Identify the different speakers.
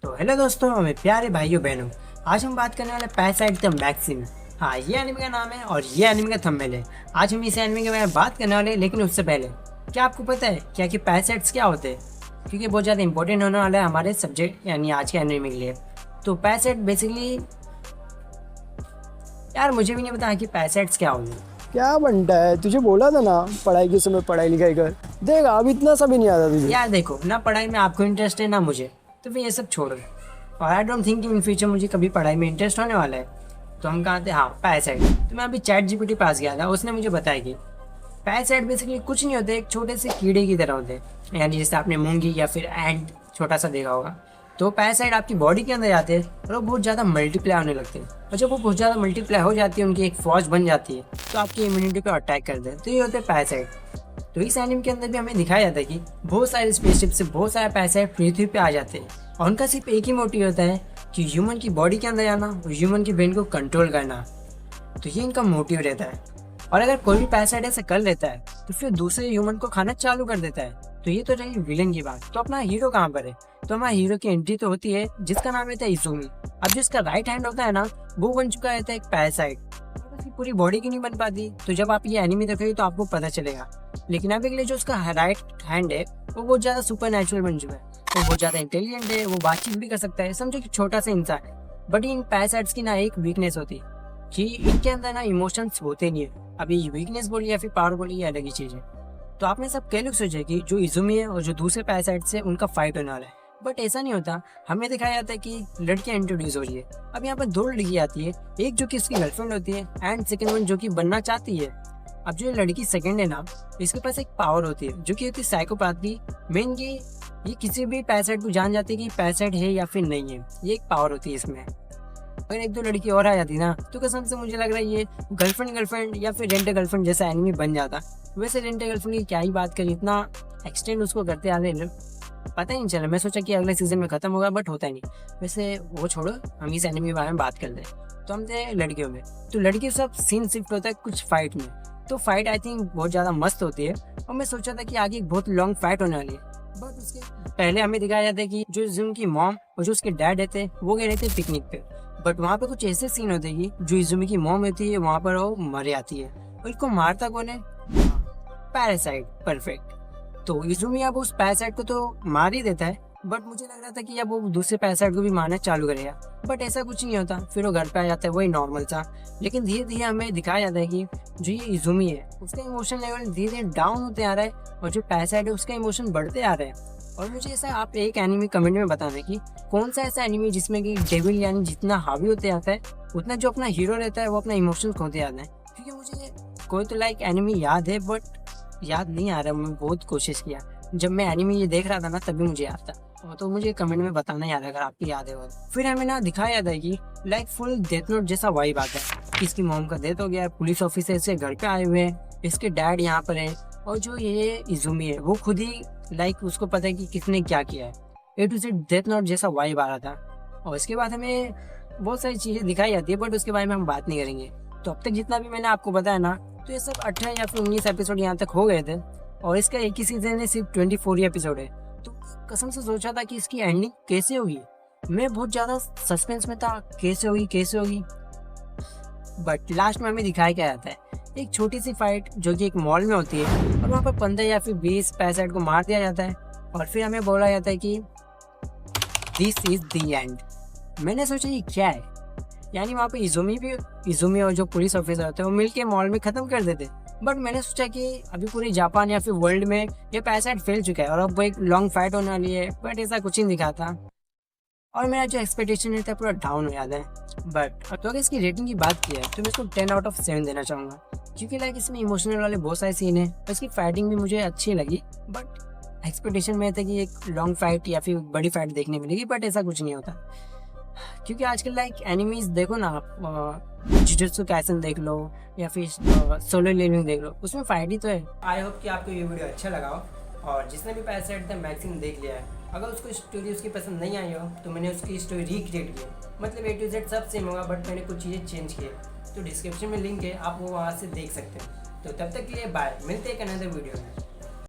Speaker 1: तो हेलो दोस्तों, हमें प्यारे भाइयों बहनों, आज हम बात करने वाले पैरासाइट द मैक्सिम। हाँ, ये एनिमे का नाम है और ये एनिमे का थंबनेल है। आज हम इस एनिमे के बारे में बात करने वाले हैं, लेकिन उससे पहले क्या आपको पता है क्या कि पैरासाइट्स क्या होते हैं? क्योंकि बहुत ज़्यादा इंपॉर्टेंट होने वाला है हमारे सब्जेक्ट यानी आज के एनिमे के लिए। तो पैरासाइट बेसिकली, यार मुझे भी नहीं पता कि पैरासाइट्स क्या होते हैं।
Speaker 2: क्या बनता है? तुझे बोला था ना पढ़ाई के समय पढ़ाई लिखाई कर। देख अब इतना सा भी नहीं आता तुझे।
Speaker 1: यार देखो ना, पढ़ाई में आपको इंटरेस्ट है ना मुझे, तो फिर ये सब छोड़ो। और I don't think in future मुझे कभी पढ़ाई में इंटरेस्ट होने वाला है। तो हम कहाँ थे? हाँ, पैरासाइट। तो मैं अभी चैट जीपीटी पास गया था, उसने मुझे बताया कि पैरासाइट बेसिकली कुछ नहीं होते, एक छोटे से कीड़े की तरह होते हैं। यानी जैसे आपने मूंगी या फिर एंट छोटा सा देखा होगा। तो पैरासाइट आपकी बॉडी के अंदर जाते हैं और वो बहुत ज़्यादा मल्टीप्लाई होने लगते हैं। और जब वो बहुत ज़्यादा मल्टीप्लाई हो जाती है, उनकी एक फौज बन जाती है, तो आपकी इम्यूनिटी पर अटैक करते हैं। तो ये होते हैं पैरासाइट। तो इस एनिमे के अंदर भी हमें दिखाया जाता है कि बहुत सारे स्पेसशिप से बहुत सारे पैरासाइट पृथ्वी पे आ जाते हैं और उनका सिर्फ एक ही मोटिव होता है कि ह्यूमन की बॉडी के अंदर जाना और ह्यूमन की ब्रेन को कंट्रोल करना। तो ये इनका मोटिव रहता है। और अगर कोई भी पैरासाइट ऐसा कर लेता है तो फिर दूसरे ह्यूमन को खाना चालू कर देता है। तो ये तो रही विलन की बात। तो अपना हीरो कहाँ पर है? तो हमारा हीरो की एंट्री तो होती है जिसका नाम रहता है इज़ुमी। अब जिसका राइट हैंड होता है ना, वो बन चुका रहता है एक पैरासाइट। उसकी पूरी बॉडी की नहीं बन पाती। तो जब आप ये एनिमे देखोगे तो आपको पता चलेगा। लेकिन अभी के लिए जो उसका राइट हैंड है वो बहुत ज़्यादा सुपर नेचुरल बन चुका है। वो बहुत ज़्यादा इंटेलिजेंट है, वो बातचीत भी कर सकता है, समझो कि छोटा सा इंसान है। बट इन पैरासाइट्स की ना एक वीकनेस होती है कि इनके अंदर ना इमोशंस होते नहीं है। अभी वीकनेस बोलिए या फिर पावर बोलिए, ये अलग ही चीज़ है। तो आपने सब कह लोग सोचा कि जो इज़ुमी है और जो दूसरे पैरासाइट्स है उनका फाइट होने वाला है। बट ऐसा नहीं होता। हमें दिखाया जाता है कि लड़कियां इंट्रोड्यूस हो रही है। अब यहाँ पर दो लड़की आती है, एक जो कि इसकी गर्लफ्रेंड होती है एंड सेकंड वन जो कि बनना चाहती है। अब जो लड़की सेकंड है ना, इसके पास एक पावर होती है जो कि होती है साइकोपैथी। मेन ये किसी भी पैरासाइट को जान जाती है कि पैरासाइट है या फिर नहीं है। ये एक पावर होती है इसमें। अगर एक दो लड़की और आ जाती ना, तो कसम से मुझे लग रहा है ये गर्लफ्रेंड या फिर रेंट गर्लफ्रेंड जैसा एनिमी बन जाता। वैसे रेंट गर्लफ्रेंड की क्या ही बात करी, इतना एक्सटेंड उसको करते आ रहे, पता ही नहीं चला। मैं सोचा कि अगले सीजन में खत्म होगा, बट होता ही नहीं। वैसे वो छोड़ो, हम इस एनिमी के बारे में बात कर लें। तो हम थे लड़कियों में। तो लड़कियों सब सीन शिफ्ट होता है कुछ फाइट में। तो फाइट आई थिंक बहुत ज़्यादा मस्त होती है और मैं सोचा था कि आगे एक बहुत लॉन्ग फाइट होने वाली है। बट उसके पहले हमें दिखाया जाता है कि जो इज़ुमी की मॉम और जो उसके डैड रहते वो गए रहते पिकनिक पे। बट वहाँ पे कुछ ऐसे सीन होते हैं कि जो इज़ुमी की मॉम होती है वहाँ पर वो मर जाती है। और इसको मारता कौन है? पैरासाइट। परफेक्ट। तो इज़ुमी अब उस पैरासाइट को तो मार ही देता है, बट मुझे लग रहा था कि अब वो दूसरे पैरासाइट को भी मारना चालू करेगा। बट ऐसा कुछ नहीं होता। फिर वो घर पे आ जाता है, वही नॉर्मल सा। लेकिन धीरे धीरे हमें दिखाया जाता है कि जो ये इज़ुमी है उसका इमोशन लेवल धीरे धीरे डाउन होते आ रहा है और जो पैरासाइट है उसका इमोशन बढ़ते आ रहे हैं। और मुझे ऐसा आप एक एनिमी कमेंट में बताना कि कौन सा ऐसा एनिमी जिसमें कि डेविल यानी जितना हावी होते आता है उतना जो अपना हीरो रहता है वो अपना इमोशन खोते आता है। क्योंकि मुझे कोई तो लाइक एनिमी याद है बट याद नहीं आ रहा। मैं बहुत कोशिश किया, जब मैं एनिमी ये देख रहा था ना तभी मुझे याद था। तो मुझे कमेंट में बताना याद है अगर आपको याद है वो। फिर हमें ना दिखाया जाता है कि लाइक फुल डेथ नोट जैसा वाइब आता है। इसकी मॉम का डेथ हो गया है, पुलिस ऑफिसर से घर पे आए हुए हैं, इसके डैड यहाँ पर है और जो ये इज़ुमी है वो खुद ही लाइक उसको पता है कि किसने क्या किया है। ए टू जेड डेथ नोट जैसा वाइब आ रहा था। और इसके बाद हमें बहुत सारी चीज़ें दिखाई जाती है बट उसके बारे में हम बात नहीं करेंगे। तो अब तक जितना भी मैंने आपको बताया ना, तो ये सब 18 या फिर 19 एपिसोड यहाँ तक हो गए थे और इसका एक ही सीजन है, सिर्फ 24 एपिसोड है। तो कसम से सोचा था कि इसकी एंडिंग कैसे होगी। मैं बहुत ज़्यादा सस्पेंस में था, कैसे होगी। बट लास्ट में हमें दिखाया क्या जाता है, एक छोटी सी फाइट जो कि एक मॉल में होती है और वहाँ पर 15 या फिर 20 पैरासाइट को मार दिया जाता है और फिर हमें बोला जाता है कि दिस इज द एंड। मैंने सोचा ये क्या है, यानी वहाँ पे इज़ुमी और जो पुलिस ऑफिसर होते हैं वो मिलके मॉल में ख़त्म कर देते। बट मैंने सोचा कि अभी पूरे जापान या फिर वर्ल्ड में ये पैरासाइट फैल चुका है और अब वो एक लॉन्ग फाइट होने वाली है। बट ऐसा कुछ नहीं दिखाता और मेरा जो एक्सपेक्टेशन था पूरा डाउन हो जाता है। बट तो अगर इसकी रेटिंग की बात की है तो मैं इसको 10 आउट ऑफ 7 देना चाहूँगा। क्योंकि लाइक इसमें इमोशनल वाले बहुत सारे सीन है और इसकी फाइटिंग भी मुझे अच्छी लगी। बट एक्सपेक्टेशन में था कि एक लॉन्ग फाइट या फिर बड़ी फाइट देखने मिलेगी, बट ऐसा कुछ नहीं होता। क्योंकि आजकल लाइक एनिमीज देखो ना आप, जुजुत्सु काइसेन देख लो या फिर सोलो लेवलिंग देख लो, उसमें फाइट ही तो है। आई होप कि आपको ये वीडियो अच्छा लगा हो और जिसने भी पैरासाइट द मैक्सिम देख लिया है, अगर उसको स्टोरी उसकी पसंद नहीं आई हो तो मैंने उसकी स्टोरी रिक्रिएट की। मतलब ए टू जेड सब सेम होगा बट मैंने कुछ चीज़ें चेंज की। तो डिस्क्रिप्शन में लिंक है, आप वो वहाँ से देख सकते हैं। तो तब तक के लिए बाय, मिलते हैं एक अनदर वीडियो में।